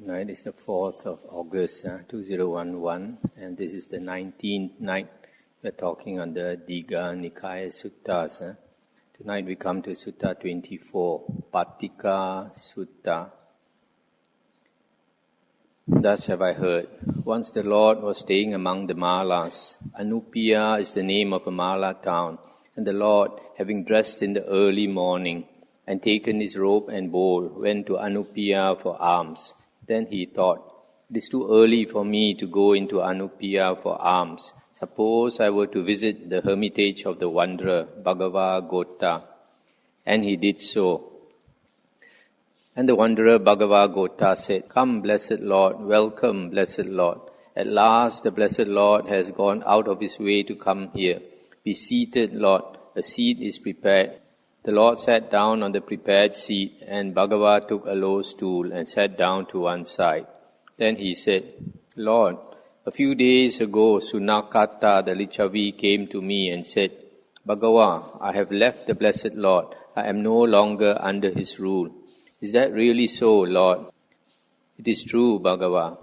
Tonight is the 4th of August, 2011, and this is the 19th night we're talking on the Digha Nikaya Suttas. Tonight we come to Sutta 24, Patika Sutta. Thus have I heard. Once the Lord was staying among the Malas. Anupiya is the name of a Mala town, and the Lord, having dressed in the early morning and taken his robe and bowl, went to Anupiya for alms. Then he thought, it is too early for me to go into Anupiya for alms. Suppose I were to visit the hermitage of the wanderer, Bhagavagota. And he did so. And the wanderer Bhagavagota said, Come, blessed Lord, welcome, blessed Lord. At last the blessed Lord has gone out of his way to come here. Be seated, Lord, a seat is prepared. The Lord sat down on the prepared seat, and Bhagava took a low stool and sat down to one side. Then he said, Lord, a few days ago Sunakata the Lichavi came to me and said, Bhagava, I have left the blessed Lord. I am no longer under his rule. Is that really so, Lord? It is true, Bhagava.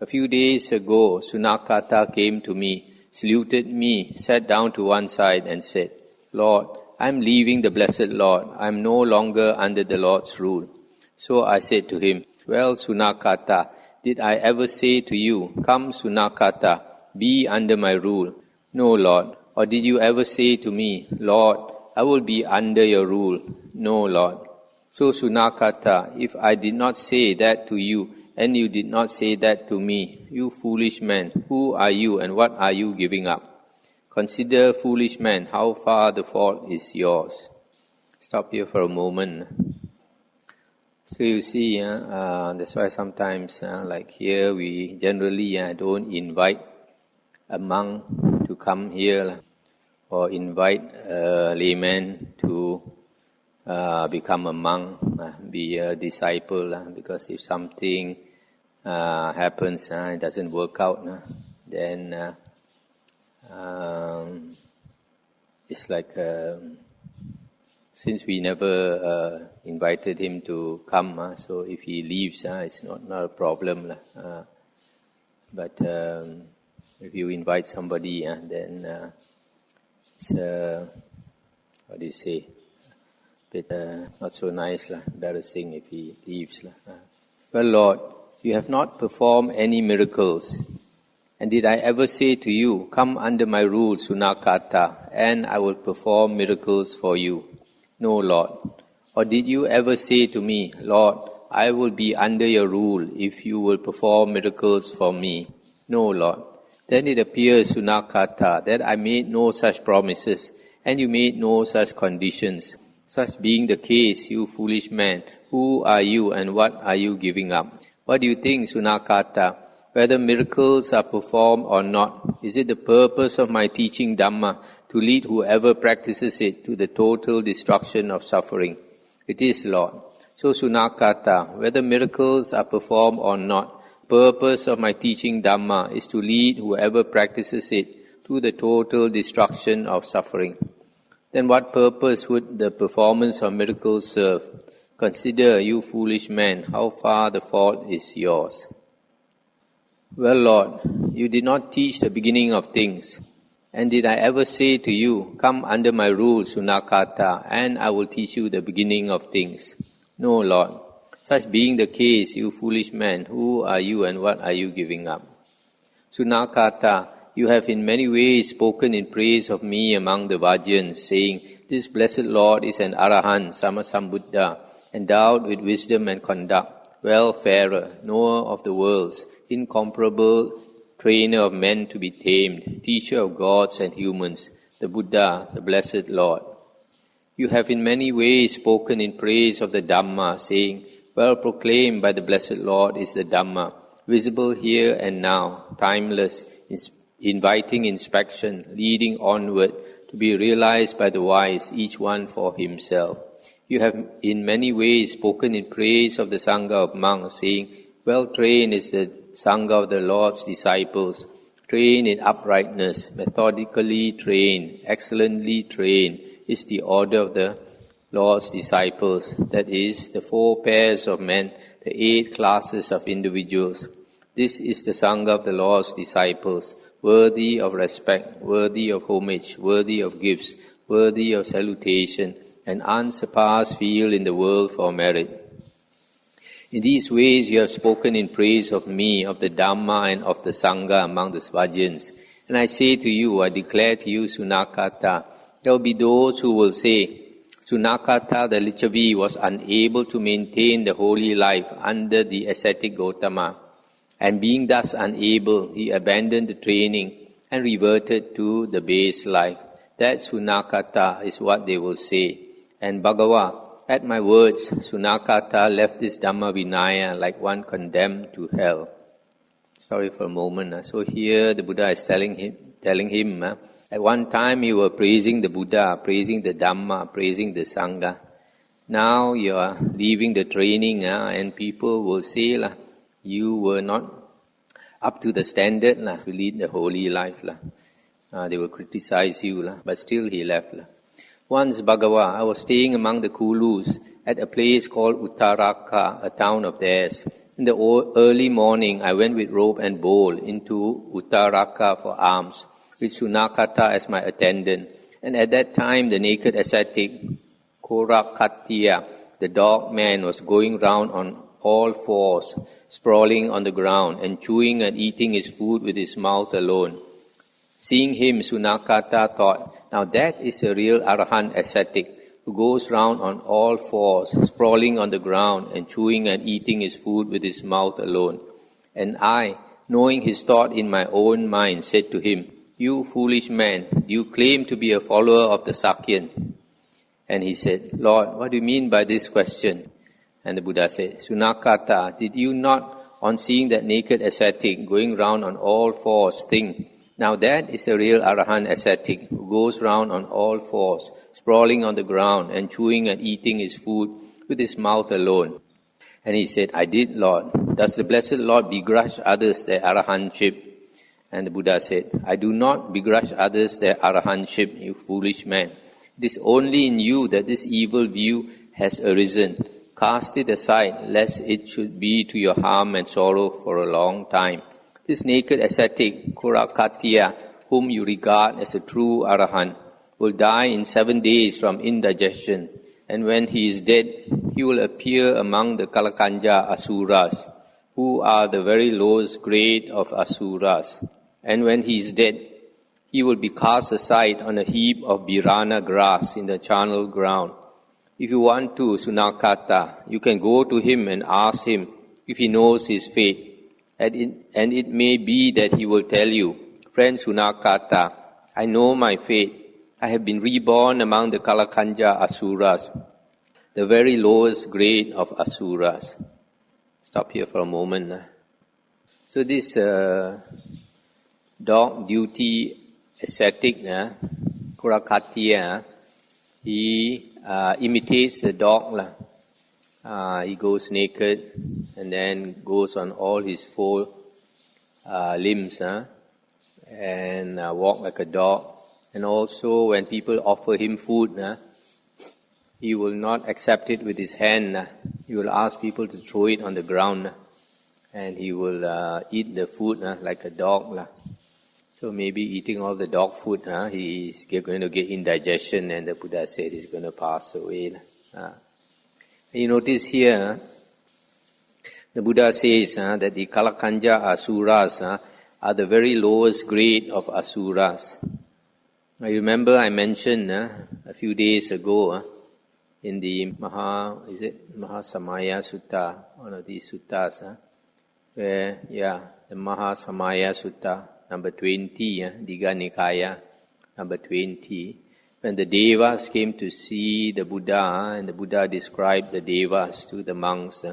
A few days ago Sunakata came to me, saluted me, sat down to one side and said, Lord, I am leaving the blessed Lord. I am no longer under the Lord's rule. So I said to him, Well, Sunakata, did I ever say to you, Come, Sunakata, be under my rule? No, Lord. Or did you ever say to me, Lord, I will be under your rule? No, Lord. So, Sunakata, if I did not say that to you, and you did not say that to me, you foolish man, who are you and what are you giving up? Consider, foolish man, how far the fault is yours. Stop here for a moment. So you see, that's why sometimes, like here, we generally don't invite a monk to come here or invite a layman to become a monk, be a disciple, because if something happens, it doesn't work out, then it's like since we never invited him to come, so if he leaves, it's not a problem. But if you invite somebody, then it's what do you say? Bit not so nice, embarrassing if he leaves. Well, Lord, you have not performed any miracles. And did I ever say to you, Come under my rule, Sunakata, and I will perform miracles for you? No, Lord. Or did you ever say to me, Lord, I will be under your rule if you will perform miracles for me? No, Lord. Then it appears, Sunakata, that I made no such promises, and you made no such conditions. Such being the case, you foolish man, who are you and what are you giving up? What do you think, Sunakata? Whether miracles are performed or not, is it the purpose of my teaching Dhamma to lead whoever practices it to the total destruction of suffering? It is, Lord. So, Sunakata, whether miracles are performed or not, purpose of my teaching Dhamma is to lead whoever practices it to the total destruction of suffering. Then what purpose would the performance of miracles serve? Consider, you foolish man, how far the fault is yours. Well, Lord, you did not teach the beginning of things. And did I ever say to you, Come under my rule, Sunakata, and I will teach you the beginning of things? No, Lord. Such being the case, you foolish man, who are you and what are you giving up? Sunakata, you have in many ways spoken in praise of me among the Vajjans, saying, This blessed Lord is an Arahant, Sammasambuddha, endowed with wisdom and conduct, well-farer, knower of the worlds, incomparable trainer of men to be tamed, teacher of gods and humans, the Buddha, the blessed Lord. You have in many ways spoken in praise of the Dhamma, saying, Well proclaimed by the blessed Lord is the Dhamma, visible here and now, timeless, inviting inspection, leading onward, to be realized by the wise, each one for himself. You have in many ways spoken in praise of the Sangha of monks, saying, Well trained is the Sangha of the Lord's disciples, trained in uprightness, methodically trained, excellently trained, is the order of the Lord's disciples, that is, the 4 pairs of men the 8 classes of individuals. This is the Sangha of the Lord's disciples, worthy of respect, worthy of homage, worthy of gifts, worthy of salutation, and unsurpassed field in the world for merit. In these ways you have spoken in praise of me, of the Dhamma and of the Sangha among the Svajins. And I say to you, I declare to you, Sunakata, there will be those who will say, Sunakata the Lichavi was unable to maintain the holy life under the ascetic Gotama, and being thus unable, he abandoned the training and reverted to the base life. That Sunakata is what they will say. And Bhagava, at my words, Sunakata left this Dhamma Vinaya like one condemned to hell. Sorry for a moment. So here the Buddha is telling him, at one time you were praising the Buddha, praising the Dhamma, praising the Sangha. Now you are leaving the training, and people will say, you were not up to the standard to lead the holy life. They will criticize you, but still he left. Once, Bhagava, I was staying among the Kulus at a place called Uttaraka, a town of theirs. In the early morning, I went with rope and bowl into Uttaraka for alms, with Sunakata as my attendant. And at that time, the naked ascetic, Korakatiya, the dog man, was going round on all fours, sprawling on the ground, and chewing and eating his food with his mouth alone. Seeing him, Sunakata thought, now that is a real Arahant ascetic who goes round on all fours, sprawling on the ground and chewing and eating his food with his mouth alone. And I, knowing his thought in my own mind, said to him, you foolish man, do you claim to be a follower of the Sakyan? And he said, Lord, what do you mean by this question? And the Buddha said, Sunakata, did you not, on seeing that naked ascetic going round on all fours, think, now that is a real Arahant ascetic who goes round on all fours, sprawling on the ground and chewing and eating his food with his mouth alone. And he said, I did, Lord. Does the Blessed Lord begrudge others their Arahantship? And the Buddha said, I do not begrudge others their Arahantship, you foolish man. It is only in you that this evil view has arisen. Cast it aside, lest it should be to your harm and sorrow for a long time. This naked ascetic, Kurakatiya, whom you regard as a true Arahant, will die in 7 days from indigestion, and when he is dead, he will appear among the Kalakanja Asuras, who are the very lowest grade of Asuras. And when he is dead, he will be cast aside on a heap of birana grass in the charnel ground. If you want to, Sunakata, you can go to him and ask him if he knows his fate. And it may be that he will tell you, friend Sunakata, I know my fate. I have been reborn among the Kalakanja Asuras, the very lowest grade of Asuras. Stop here for a moment. So this dog duty ascetic, Kurakatiya, he imitates the dog. He goes naked and then goes on all his 4 limbs and walk like a dog. And also when people offer him food, he will not accept it with his hand. He will ask people to throw it on the ground, and he will eat the food like a dog. So maybe eating all the dog food, he's going to get indigestion, and the Buddha said he's going to pass away. You notice here, the Buddha says that the Kalakanja Asuras are the very lowest grade of Asuras. I remember I mentioned a few days ago in the Mahasamaya Sutta, one of these suttas, where, the Mahasamaya Sutta, number 20, Digha Nikaya, number 20. When the Devas came to see the Buddha, and the Buddha described the Devas to the monks,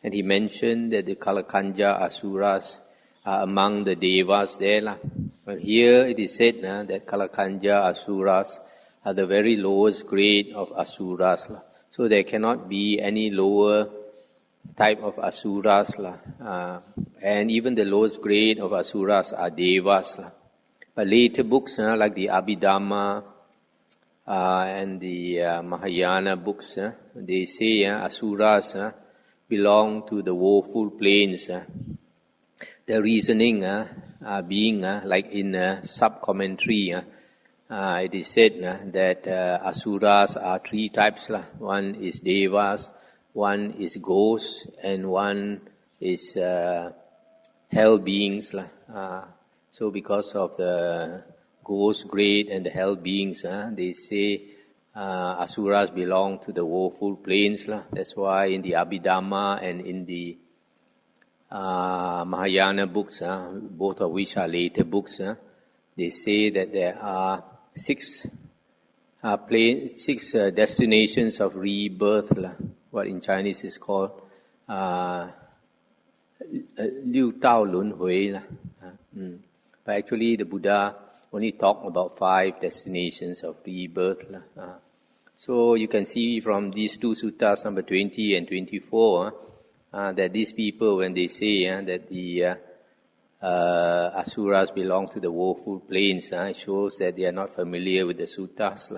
and he mentioned that the Kalakanja Asuras are among the Devas there. But here it is said that Kalakanja Asuras are the very lowest grade of Asuras. So there cannot be any lower type of Asuras. And even the lowest grade of Asuras are Devas. But later books like the Abhidhamma, and the Mahayana books, they say Asuras belong to the woeful plains. The reasoning being like in sub-commentary, it is said that asuras are three types. One is devas, one is ghosts, and one is hell beings. So because of the ghost grade and the hell beings, they say asuras belong to the woeful plains. That's why in the Abhidhamma and in the Mahayana books, both of which are later books, they say that there are six destinations of rebirth, what in Chinese is called Liu Tao Lun Hui. But actually the Buddha only talked about 5 destinations of rebirth. So you can see from these two suttas, number 20 and 24, that these people, when they say that the asuras belong to the woeful plains, it shows that they are not familiar with the suttas.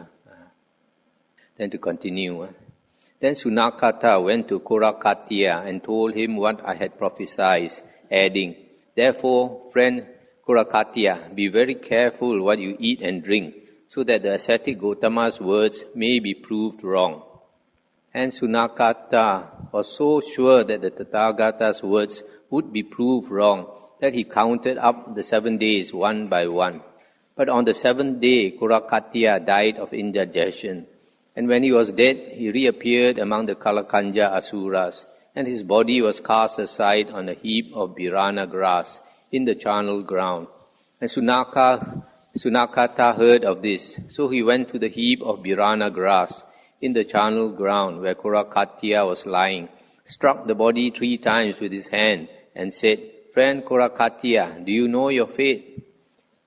Then to continue. Then Sunakata went to Kurakatiya and told him what I had prophesied, adding, "Therefore, friend Kurakatiya, be very careful what you eat and drink, so that the ascetic Gotama's words may be proved wrong." And Sunakata was so sure that the Tathagata's words would be proved wrong that he counted up the 7 days one by one. But on the 7th day, Kurakatiya died of indigestion. And when he was dead, he reappeared among the Kalakanja asuras, and his body was cast aside on a heap of birana grass in the charnel ground. And Sunakata heard of this, so he went to the heap of birana grass in the charnel ground where Kurakatiya was lying, struck the body 3 times with his hand, and said, "Friend Kurakatiya, do you know your fate?"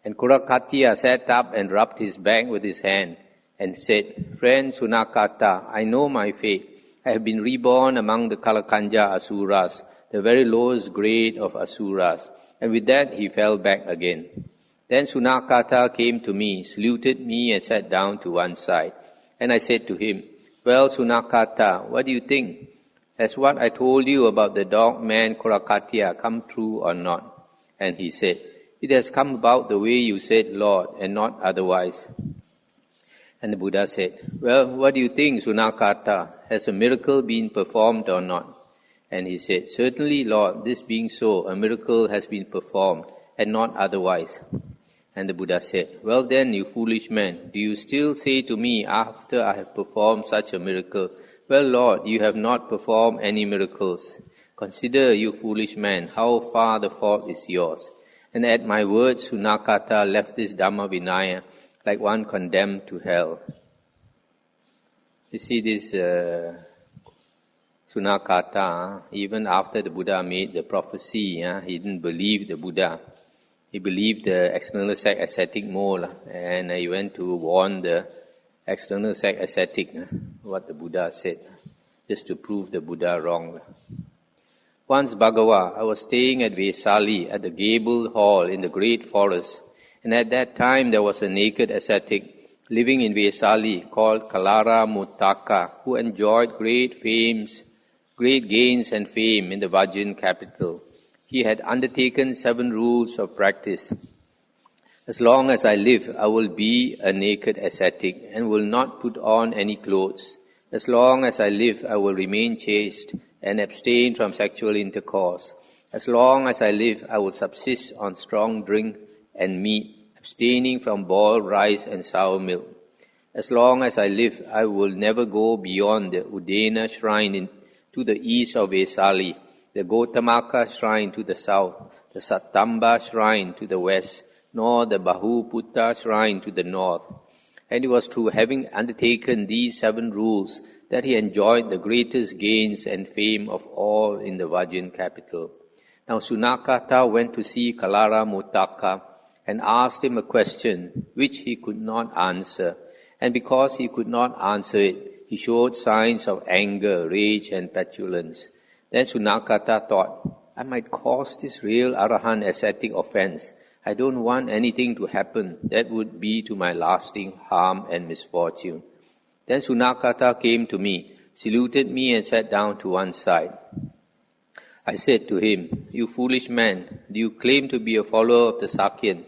And Kurakatiya sat up and rubbed his back with his hand, and said, "Friend Sunakata, I know my fate. I have been reborn among the Kalakanja asuras, the very lowest grade of asuras." And with that he fell back again. Then Sunakata came to me, saluted me, and sat down to one side. And I said to him, "Well, Sunakata, what do you think? Has what I told you about the dog man Kurakatiya come true or not?" And he said, "It has come about the way you said, Lord, and not otherwise." And the Buddha said, "Well, what do you think, Sunakata? Has a miracle been performed or not?" And he said, "Certainly, Lord, this being so, a miracle has been performed, and not otherwise." And the Buddha said, "Well then, you foolish man, do you still say to me after I have performed such a miracle, 'Well, Lord, you have not performed any miracles'? Consider, you foolish man, how far the fault is yours." And at my words, Sunakata left this Dhamma Vinaya like one condemned to hell. You see this Sunakata, even after the Buddha made the prophecy, he didn't believe the Buddha. He believed the external sect ascetic more, and he went to warn the external sect ascetic what the Buddha said, just to prove the Buddha wrong. Once, Bhagava, I was staying at Vesali at the gabled hall in the great forest, and at that time there was a naked ascetic living in Vesali called Kalara Muttaka, who enjoyed great gains and fame in the Vajjan capital. He had undertaken 7 rules of practice. As long as I live, I will be a naked ascetic and will not put on any clothes. As long as I live, I will remain chaste and abstain from sexual intercourse. As long as I live, I will subsist on strong drink and meat, abstaining from boiled rice and sour milk. As long as I live, I will never go beyond the Udena shrine to the east of Vesali, the Gotamaka shrine to the south, the Sattamba shrine to the west, nor the Bahuputta shrine to the north. And it was through having undertaken these 7 rules that he enjoyed the greatest gains and fame of all in the Vajjan capital. Now Sunakata went to see Kalara Muttaka and asked him a question which he could not answer. And because he could not answer it, he showed signs of anger, rage, and petulance. Then Sunakata thought, I might cause this real Arahant ascetic offense. I don't want anything to happen that would be to my lasting harm and misfortune. Then Sunakata came to me, saluted me, and sat down to one side. I said to him, "You foolish man, do you claim to be a follower of the Sakyan?"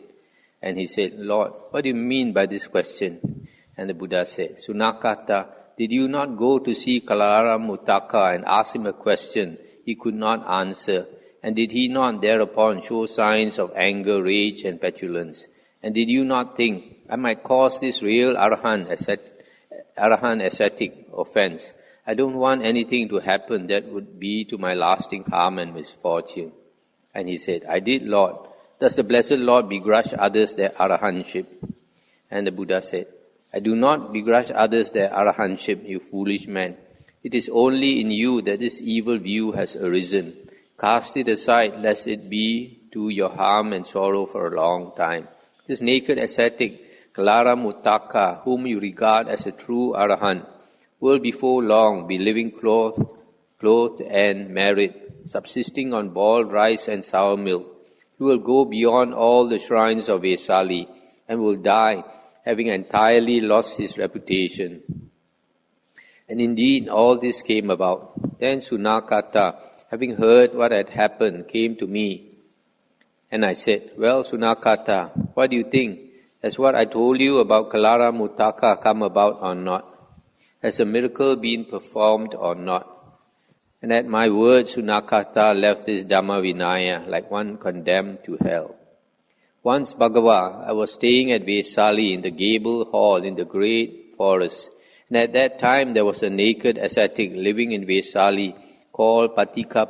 And he said, "Lord, what do you mean by this question?" And the Buddha said, "Sunakata, did you not go to see Kalaramutaka and ask him a question he could not answer? And did he not thereupon show signs of anger, rage, and petulance? And did you not think, I might cause this real Arahant ascetic offense? I don't want anything to happen that would be to my lasting harm and misfortune." And he said, "I did, Lord. Does the Blessed Lord begrudge others their arahantship?" And the Buddha said, "I do not begrudge others their arahantship, you foolish man. It is only in you that this evil view has arisen. Cast it aside, lest it be to your harm and sorrow for a long time. This naked ascetic, Kalaramutaka, whom you regard as a true arahant, will before long be living clothed and married, subsisting on boiled rice and sour milk. He will go beyond all the shrines of Vesali and will die, having entirely lost his reputation." And indeed, all this came about. Then Sunakata, having heard what had happened, came to me. And I said, "Well, Sunakata, what do you think? Has what I told you about Kalaramutaka come about or not? Has a miracle been performed or not?" And at my words, Sunakata left this Dhammavinaya like one condemned to hell. Once, Bhagava, I was staying at Vesali in the gable hall in the great forest. And at that time there was a naked ascetic living in Vesali called Patika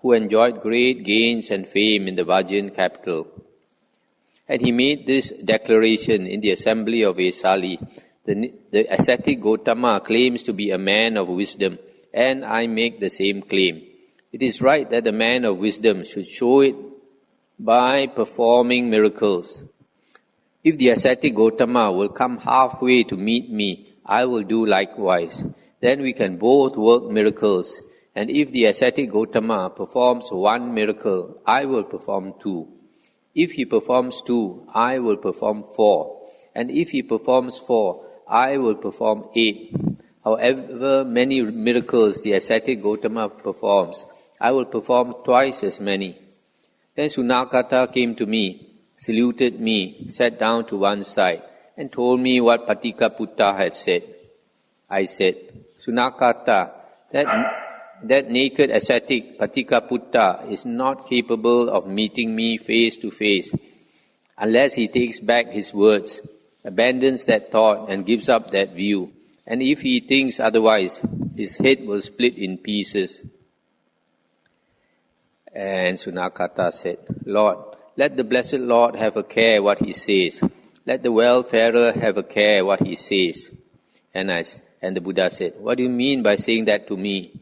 who enjoyed great gains and fame in the Vajjan capital. And he made this declaration in the assembly of Vesali: the ascetic Gotama claims to be a man of wisdom, and I make the same claim. It is right that a man of wisdom should show it by performing miracles. If the ascetic Gotama will come halfway to meet me, I will do likewise. Then we can both work miracles. And if the ascetic Gotama performs one miracle, I will perform two. If he performs two, I will perform 4. And if he performs 4, I will perform 8. However many miracles the ascetic Gotama performs, I will perform twice as many. Then Sunakata came to me, saluted me, sat down to one side, and told me what Patika had said. I said, "Sunakata, that naked ascetic Patika is not capable of meeting me face to face unless he takes back his words, abandons that thought and gives up that view. And if he thinks otherwise, his head will split in pieces." And Sunakata said, "Lord, let the Blessed Lord have a care what he says. Let the welfarer have a care what he says." And the Buddha said, "What do you mean by saying that to me?"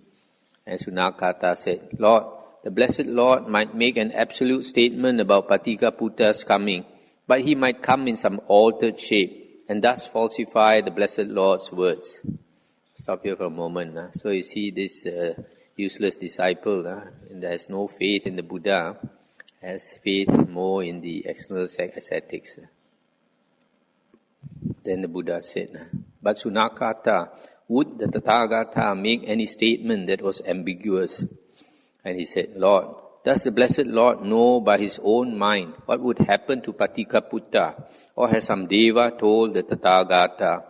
And Sunakata said, "Lord, the Blessed Lord might make an absolute statement about Patika coming, but he might come in some altered shape, and thus falsify the Blessed Lord's words." Stop here for a moment. So you see this useless disciple that has no faith in the Buddha, has faith more in the external ascetics. Then the Buddha said, "But Sunakata, would the Tathagata make any statement that was ambiguous?" And he said, "Lord, does the Blessed Lord know by his own mind what would happen to Patika or has some Deva told the Tathagata?"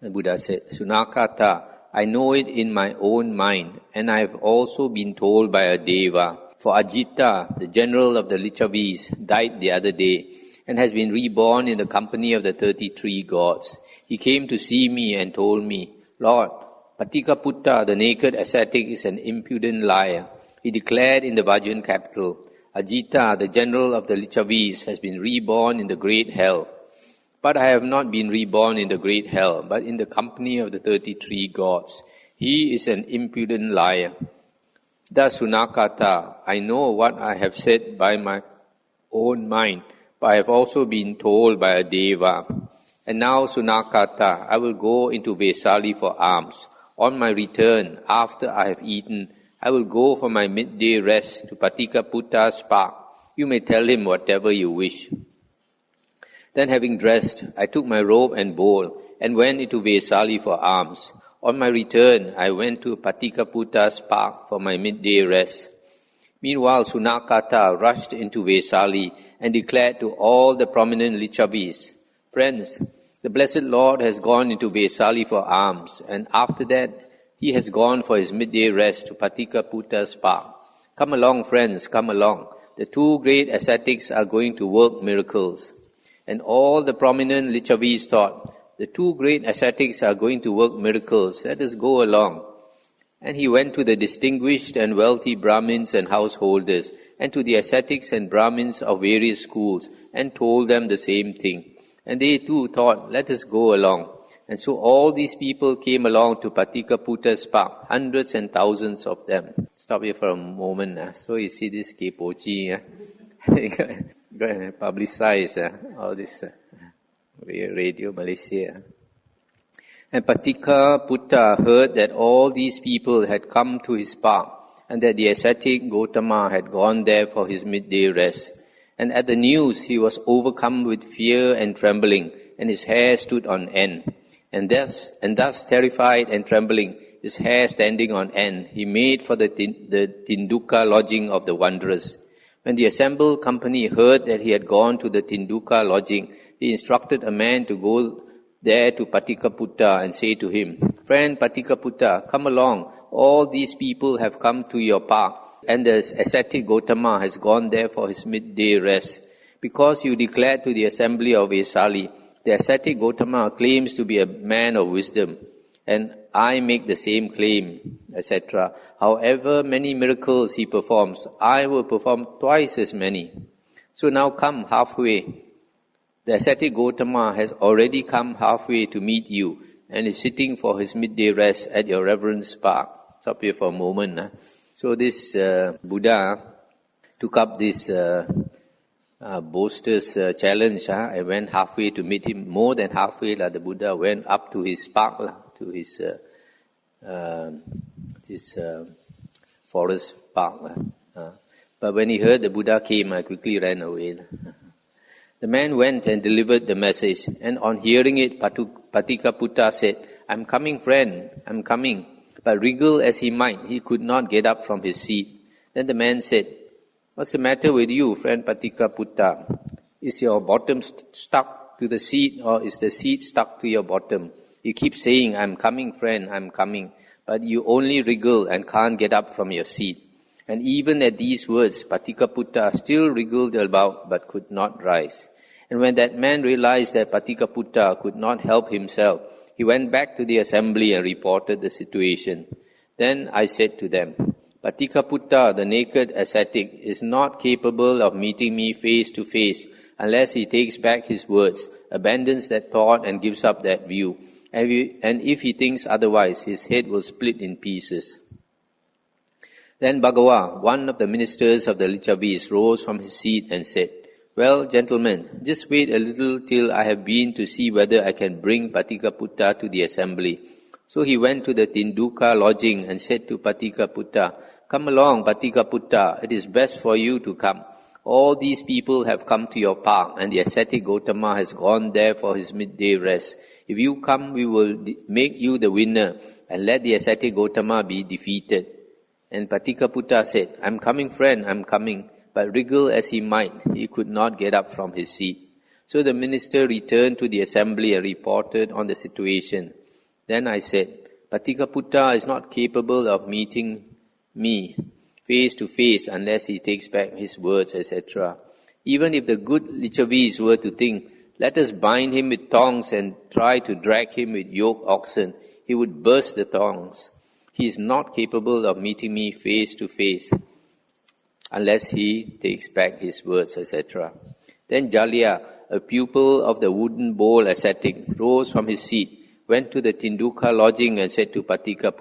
The Buddha said, "Sunakata, I know it in my own mind, and I have also been told by a Deva. For Ajita, the general of the Lichavis, died the other day, and has been reborn in the company of the 33 gods. He came to see me and told me, 'Lord, Patika the naked ascetic, is an impudent liar. He declared in the Vajjan capital, Ajita, the general of the Lichavis, has been reborn in the great hell. But I have not been reborn in the great hell, but in the company of the 33 gods. He is an impudent liar.' Thus, Sunakata, I know what I have said by my own mind, but I have also been told by a Deva. And now, Sunakata, I will go into Vesali for alms. On my return, after I have eaten, I will go for my midday rest to Patika park. You may tell him whatever you wish." Then having dressed, I took my robe and bowl and went into Vesali for alms. On my return, I went to Patika park for my midday rest. Meanwhile, Sunakata rushed into Vesali and declared to all the prominent Lichavis, "Friends, the Blessed Lord has gone into Vesali for alms, and after that he has gone for his midday rest to Patika park. Come along, friends, come along. The two great ascetics are going to work miracles." And all the prominent Lichavis thought, "The two great ascetics are going to work miracles. Let us go along." And he went to the distinguished and wealthy Brahmins and householders, and to the ascetics and Brahmins of various schools, and told them the same thing. And they too thought, "Let us go along." And so all these people came along to Patika park, hundreds and thousands of them. Stop here for a moment. So you see this Kepochi, go and publicize all this Radio Malaysia. And Patika heard that all these people had come to his park, and that the ascetic Gotama had gone there for his midday rest. And at the news he was overcome with fear and trembling, and his hair stood on end. And thus terrified and trembling, his hair standing on end, he made for the Tinduka lodging of the wanderers. When the assembled company heard that he had gone to the Tinduka lodging, they instructed a man to go there to Patika and say to him, "Friend Patika, come along. All these people have come to your park, and the ascetic Gotama has gone there for his midday rest. Because you declared to the assembly of Vesali, the ascetic Gotama claims to be a man of wisdom, and I make the same claim, etc. However many miracles he performs, I will perform twice as many. So now come halfway. The ascetic Gotama has already come halfway to meet you, and is sitting for his midday rest at your reverence park." Stop here for a moment. So this Buddha took up this boaster's challenge. I went halfway to meet him. More than halfway, the Buddha went up to his park, to his forest park. But when he heard the Buddha came, I quickly ran away. The man went and delivered the message, and on hearing it, Patika said, "I'm coming, friend, I'm coming." But wriggle as he might, he could not get up from his seat. Then the man said, "What's the matter with you, friend Patika? Is your bottom stuck to the seat, or is the seat stuck to your bottom? You keep saying, 'I'm coming, friend, I'm coming,' but you only wriggle and can't get up from your seat." And even at these words, Patika still wriggled about but could not rise. And when that man realized that Patika could not help himself, he went back to the assembly and reported the situation. Then I said to them, "Patika the naked ascetic, is not capable of meeting me face to face unless he takes back his words, abandons that thought and gives up that view. And if he thinks otherwise, his head will split in pieces." Then Bhagawa, one of the ministers of the Lichavis, rose from his seat and said, "Well, gentlemen, just wait a little till I have been to see whether I can bring Patika to the assembly." So he went to the Tinduka lodging and said to Patika "Come along, Patika, it is best for you to come. All these people have come to your park, and the ascetic Gotama has gone there for his midday rest. If you come, we will make you the winner, and let the ascetic Gotama be defeated." And Patika said, "I'm coming, friend, I'm coming." But wriggle as he might, he could not get up from his seat. So the minister returned to the assembly and reported on the situation. Then I said, "Patika is not capable of meeting me face to face unless he takes back his words, etc. Even if the good Lichavis were to think, 'Let us bind him with thongs and try to drag him with yoke oxen,' he would burst the thongs. He is not capable of meeting me face to face unless he takes back his words, etc. Then Jalya, a pupil of the wooden bowl ascetic, rose from his seat, went to the Tinduka lodging and said to Patika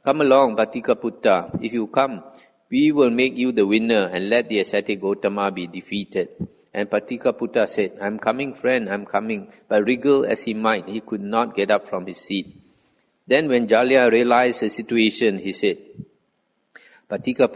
"Come along, Patika If you come, we will make you the winner and let the ascetic Gotama be defeated." And Patika said, "I'm coming, friend, I'm coming." But wriggle as he might, he could not get up from his seat. Then when Jalya realized the situation, he said, "Patika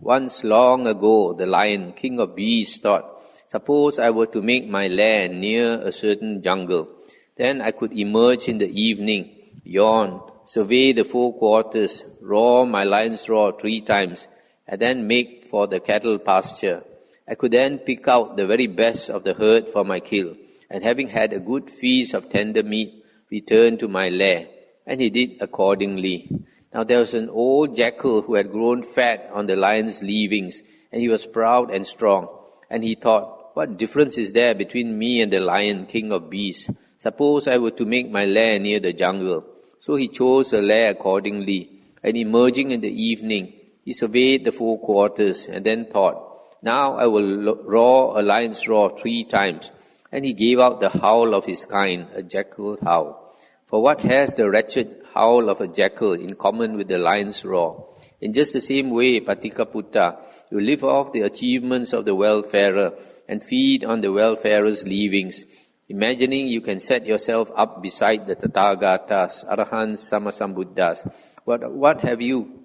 once long ago the lion, king of beasts, thought, 'Suppose I were to make my lair near a certain jungle. Then I could emerge in the evening yawn, survey the four quarters, roar my lion's roar 3 times, and then make for the cattle pasture. I could then pick out the very best of the herd for my kill, and having had a good feast of tender meat, return to my lair. And he did accordingly. Now there was an old jackal who had grown fat on the lion's leavings, and he was proud and strong. And he thought, what difference is there between me and the lion, king of beasts? Suppose I were to make my lair near the jungle. So he chose a lair accordingly, and emerging in the evening, he surveyed the four quarters, and then thought, now I will roar a lion's roar 3 times. And he gave out the howl of his kind, a jackal howl. For what has the wretched howl of a jackal in common with the lion's roar? In just the same way, Patika Putta, you live off the achievements of the well-farer and feed on the well-farer's leavings, imagining you can set yourself up beside the Tathagatas, Arahants, Sammasambuddhas. What have you,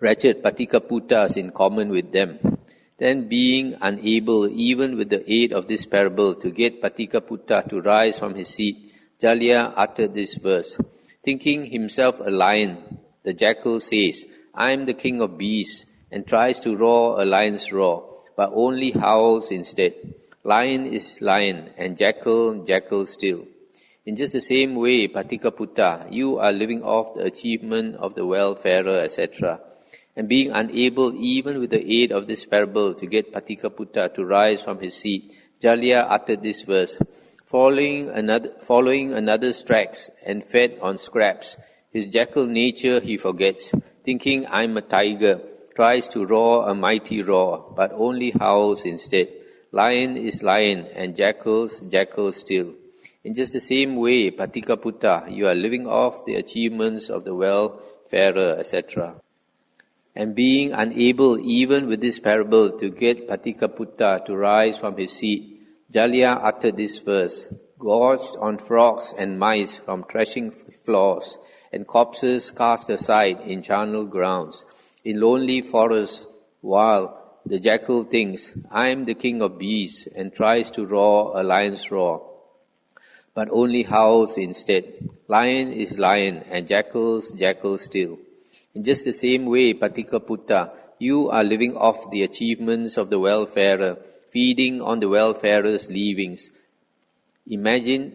wretched Patika Puttas, in common with them? Then being unable, even with the aid of this parable, to get Patika Putta to rise from his seat, Jalya uttered this verse. Thinking himself a lion, the jackal says, I am the king of beasts, and tries to roar a lion's roar, but only howls instead. Lion is lion, and jackal, jackal still. In just the same way, Patika Putta, you are living off the achievement of the well-farer, etc., and being unable, even with the aid of this parable, to get Patika Putta to rise from his seat, Jalya uttered this verse. Following another's tracks and fed on scraps, his jackal nature he forgets, thinking I'm a tiger, tries to roar a mighty roar, but only howls instead. Lion is lion, and jackals, jackals still. In just the same way, Patika Putta, you are living off the achievements of the well-farer, etc., and being unable, even with this parable, to get Patika Putta to rise from his seat, Jalya uttered this verse, gorged on frogs and mice from threshing floors, and corpses cast aside in charnel grounds, in lonely forests, while the jackal thinks, I am the king of beasts, and tries to roar a lion's roar, but only howls instead. Lion is lion, and jackals, jackals still. In just the same way, Patika Putta, you are living off the achievements of the well-farer, feeding on the well-farer's leavings, imagining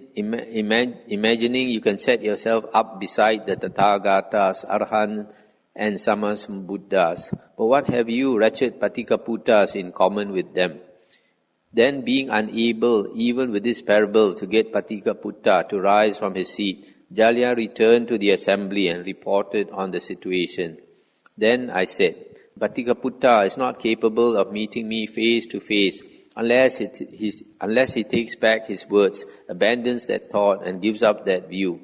you can set yourself up beside the Tathagatas, Arahants, and Sammasambuddhas. But what have you, wretched Patika Puttas, in common with them? Then being unable, even with this parable, to get Patika Putta to rise from his seat, Jalya returned to the assembly and reported on the situation. Then I said, Patika Putta is not capable of meeting me face to face unless he takes back his words, abandons that thought, and gives up that view.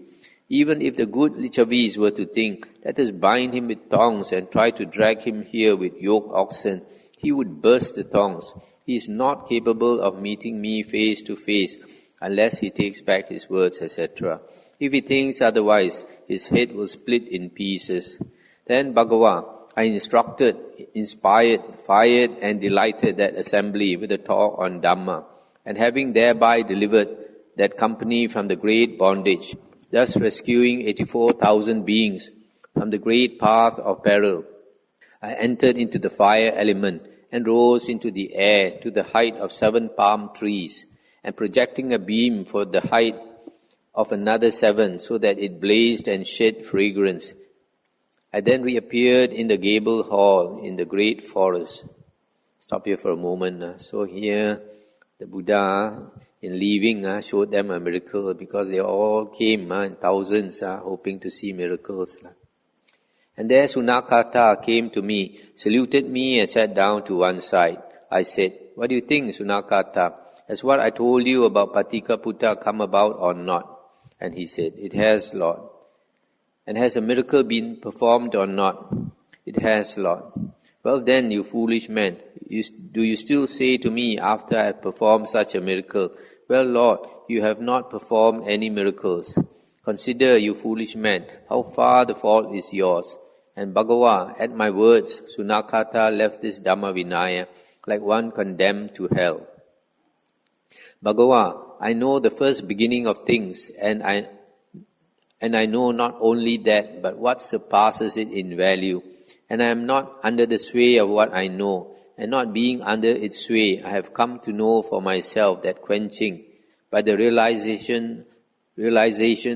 Even if the good Lichavis were to think, let us bind him with thongs and try to drag him here with yoke oxen, he would burst the thongs. He is not capable of meeting me face to face unless he takes back his words, etc. If he thinks otherwise, his head will split in pieces. Then Bhagava, I instructed, inspired, fired, and delighted that assembly with a talk on Dhamma, and having thereby delivered that company from the great bondage, thus rescuing 84,000 beings from the great path of peril, I entered into the fire element and rose into the air to the height of 7 palm trees, and projecting a beam for the height of another 7, so that it blazed and shed fragrance. I then reappeared in the gable hall in the great forest. Stop here for a moment. So here, the Buddha, in leaving, showed them a miracle, because they all came in thousands, hoping to see miracles. And there Sunakata came to me, saluted me, and sat down to one side. I said, what do you think, Sunakata? Has what I told you about Patika Putta come about or not? And he said, it has, Lord. And has a miracle been performed or not? It has, Lord. Well then, you foolish man, do you still say to me after I have performed such a miracle, well, Lord, you have not performed any miracles. Consider, you foolish man, how far the fault is yours. And Bhagava, at my words, Sunakata left this Dhamma Vinaya like one condemned to hell. Bhagava, I know the first beginning of things, and And I know not only that, but what surpasses it in value. And I am not under the sway of what I know, and not being under its sway, I have come to know for myself that quenching, by the realization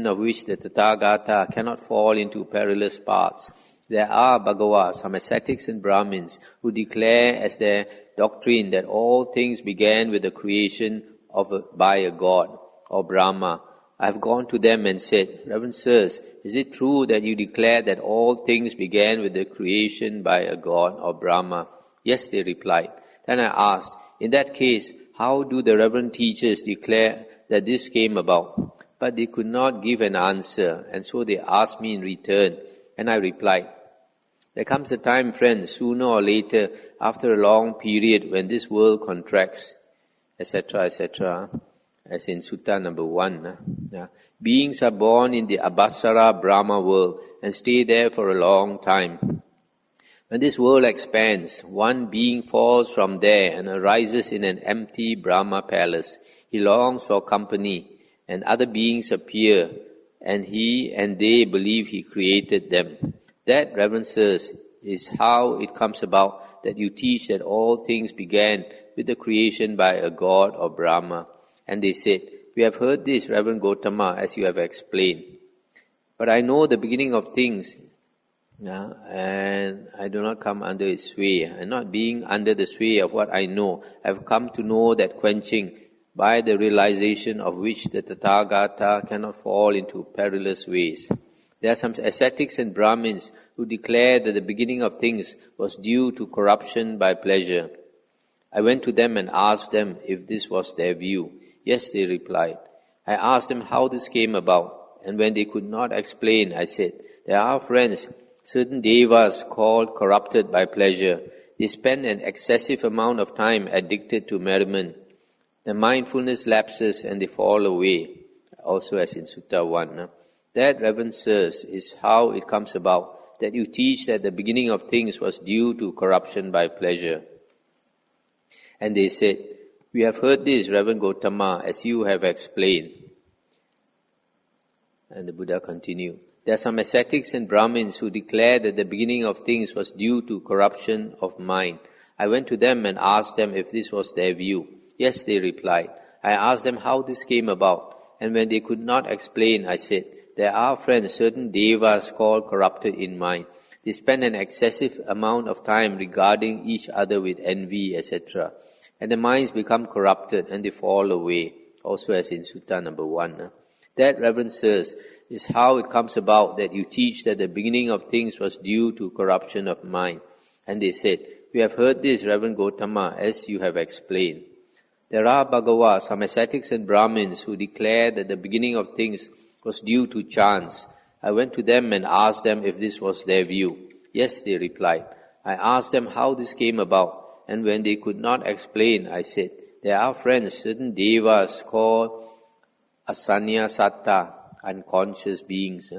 of which the Tathagata cannot fall into perilous paths. There are, Bhagava, some ascetics and Brahmins who declare as their doctrine that all things began with the creation by a god, or Brahma. I have gone to them and said, Reverend Sirs, is it true that you declare that all things began with the creation by a god, or Brahma? Yes, they replied. Then I asked, in that case, how do the reverend teachers declare that this came about? But they could not give an answer, and so they asked me in return, and I replied, there comes a time, friends, sooner or later, after a long period, when this world contracts, etc., etc., as in Sutta number 1. Beings are born in the Abhasara Brahma world and stay there for a long time. When this world expands, one being falls from there and arises in an empty Brahma palace. He longs for company, and other beings appear, and he and they believe he created them. That, Reverend Sirs, is how it comes about that you teach that all things began with the creation by a god or Brahma. And they said, we have heard this, Reverend Gotama, as you have explained. But I know the beginning of things, and I do not come under its sway. And not being under the sway of what I know, I have come to know that quenching, by the realization of which the Tathagata cannot fall into perilous ways. There are some ascetics and Brahmins who declare that the beginning of things was due to corruption by pleasure. I went to them and asked them if this was their view. Yes, they replied. I asked them how this came about, and when they could not explain, I said, there are, friends, certain devas called corrupted by pleasure. They spend an excessive amount of time addicted to merriment. The mindfulness lapses and they fall away, also as in Sutta 1. That, Reverend Sirs, is how it comes about that you teach that the beginning of things was due to corruption by pleasure. And they said, we have heard this, Reverend Gotama, as you have explained. And the Buddha continued, there are some ascetics and Brahmins who declare that the beginning of things was due to corruption of mind. I went to them and asked them if this was their view. Yes, they replied. I asked them how this came about, and when they could not explain, I said, there are, friends, certain devas called corrupted in mind. They spend an excessive amount of time regarding each other with envy, etc. And the minds become corrupted and they fall away, also as in Sutta number 1. That, Reverend Sirs, is how it comes about that you teach that the beginning of things was due to corruption of mind. And they said, we have heard this, Reverend Gotama, as you have explained. There are, Bhagava, some ascetics and Brahmins who declare that the beginning of things was due to chance. I went to them and asked them if this was their view. Yes, they replied. I asked them how this came about, and when they could not explain, I said, there are, friends, certain devas called asanya satta, unconscious beings.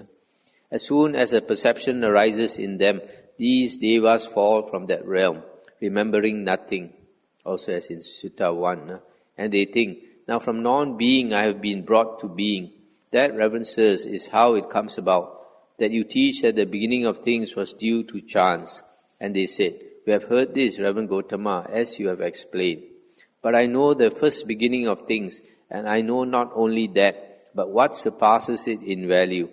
As soon as a perception arises in them, these devas fall from that realm, remembering nothing, also as in Sutta 1. And they think, now from non-being I have been brought to being. That, Reverend Sirs, is how it comes about that you teach that the beginning of things was due to chance. And they said, we have heard this, Reverend Gotama, as you have explained. But I know the first beginning of things, and I know not only that, but what surpasses it in value.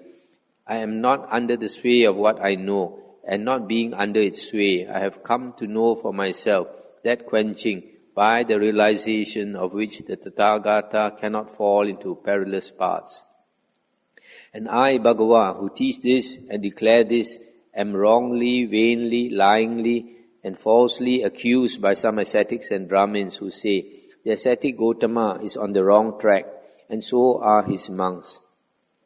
I am not under the sway of what I know, and not being under its sway, I have come to know for myself that quenching, by the realization of which the Tathagata cannot fall into perilous paths. And I, Bhagava, who teach this and declare this, am wrongly, vainly, lyingly, and falsely accused by some ascetics and Brahmins who say, the ascetic Gotama is on the wrong track, and so are his monks.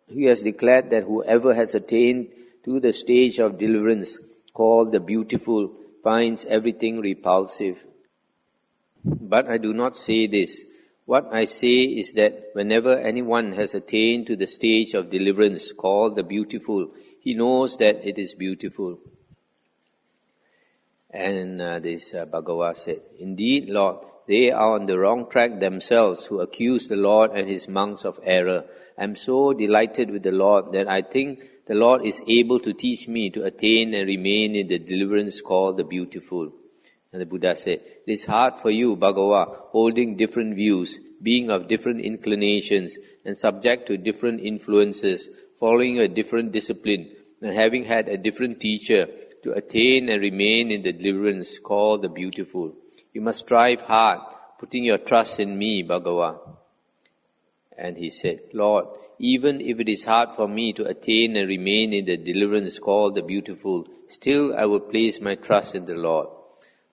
He has declared that whoever has attained to the stage of deliverance, called the beautiful, finds everything repulsive. But I do not say this. What I say is that whenever anyone has attained to the stage of deliverance called the beautiful, he knows that it is beautiful. And this Bhagava said, indeed, Lord, They are on the wrong track themselves who accuse the Lord and his monks of error. I am so delighted with the Lord that I think the Lord is able to teach me to attain and remain in the deliverance called the beautiful. And the Buddha said, it is hard for you, Bhagava, holding different views, being of different inclinations, and subject to different influences, following a different discipline, and having had a different teacher, to attain and remain in the deliverance called the beautiful. You must strive hard, putting your trust in me, Bhagava. And he said, Lord, even if it is hard for me to attain and remain in the deliverance called the beautiful, still I will place my trust in the Lord.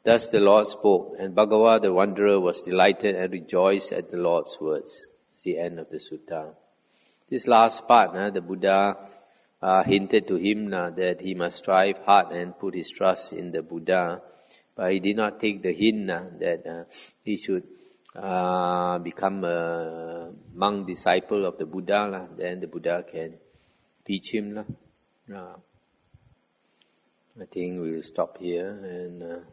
Thus the Lord spoke, and Bhagava the wanderer was delighted and rejoiced at the Lord's words. It's the end of the sutta. This last part, the Buddha hinted to him that he must strive hard and put his trust in the Buddha, but he did not take the hint that he should become a monk disciple of the Buddha. Then the Buddha can teach him. I think we'll stop here and